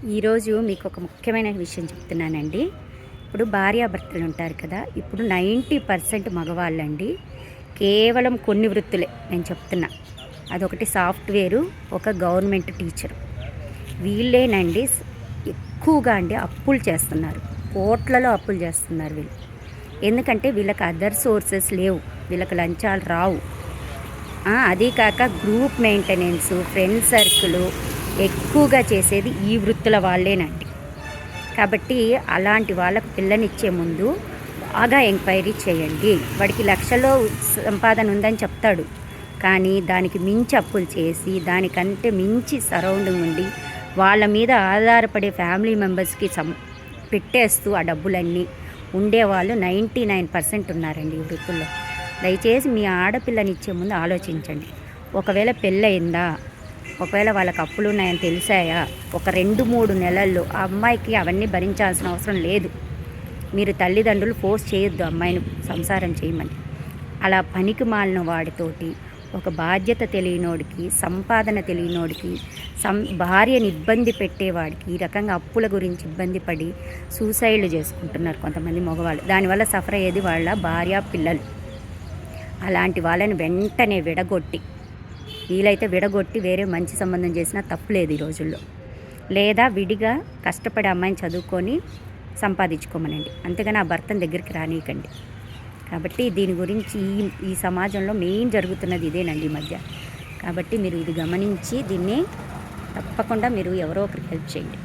ఈరోజు మీకు ఒక ముఖ్యమైన విషయం చెప్తున్నానండి. ఇప్పుడు భార్యాభర్తలు ఉంటారు కదా, ఇప్పుడు 90% మగవాళ్ళండి కేవలం కొన్ని వృత్తులే నేను చెప్తున్నా. అదొకటి సాఫ్ట్వేరు, ఒక గవర్నమెంట్ టీచరు. వీళ్ళేనండి ఎక్కువగా అప్పులు చేస్తున్నారు. కోట్లలో అప్పులు చేస్తున్నారు వీళ్ళు. ఎందుకంటే వీళ్ళకి అదర్ సోర్సెస్ లేవు, వీళ్ళకి లంచాలు రావు. అదీ కాక గ్రూప్ మెయింటెనెన్స్, ఫ్రెండ్ సర్కిల్ ఎక్కువగా చేసేది ఈ వృత్తుల వాళ్ళేనండి. కాబట్టి అలాంటి వాళ్ళకు పిల్లనిచ్చే ముందు బాగా ఎంక్వైరీ చేయండి. వాడికి లక్షలో సంపాదన ఉందని చెప్తాడు, కానీ దానికి మించి అప్పులు చేసి, దానికంటే మించి సరౌండింగ్ ఉండి వాళ్ళ మీద ఆధారపడే ఫ్యామిలీ మెంబర్స్కి పెట్టేస్తూ ఆ డబ్బులన్నీ ఉండేవాళ్ళు 99% ఉన్నారండి ఈ వృత్తుల్లో. దయచేసి మీ ఆడపిల్లనిచ్చే ముందు ఆలోచించండి. ఒకవేళ పెళ్ళయిందా, ఒకవేళ వాళ్ళకి అప్పులు ఉన్నాయని తెలిసాయా, ఒక 2-3 నెలల్లో ఆ అమ్మాయికి అవన్నీ భరించాల్సిన అవసరం లేదు. మీరు తల్లిదండ్రులు ఫోర్స్ చేయొద్దు అమ్మాయిని సంసారం చేయమని. అలా పనికి మాలిన వాడితోటి, ఒక బాధ్యత తెలియనోడికి, సంపాదన తెలియనోడికి, భార్యని ఇబ్బంది పెట్టేవాడికి ఈ రకంగా అప్పుల గురించి ఇబ్బంది పడి సూసైడ్లు చేసుకుంటున్నారు కొంతమంది మగవాళ్ళు. దానివల్ల సఫర్ అయ్యేది వాళ్ళ భార్య, పిల్లలు. అలాంటి వాళ్ళని వెంటనే వీలైతే విడగొట్టి వేరే మంచి సంబంధం చేసినా తప్పులేదు ఈ రోజుల్లో. లేదా విడిగా కష్టపడి అమ్మాయిని చదువుకొని సంపాదించుకోమనండి, అంతేగాని ఆ భర్తను దగ్గరికి రానీయకండి. కాబట్టి దీని గురించి ఈ సమాజంలో మెయిన్ జరుగుతున్నది ఇదేనండి ఈ మధ్య. కాబట్టి మీరు ఇది గమనించి దీన్ని తప్పకుండా మీరు ఎవరో ఒకరికి హెల్ప్ చేయండి.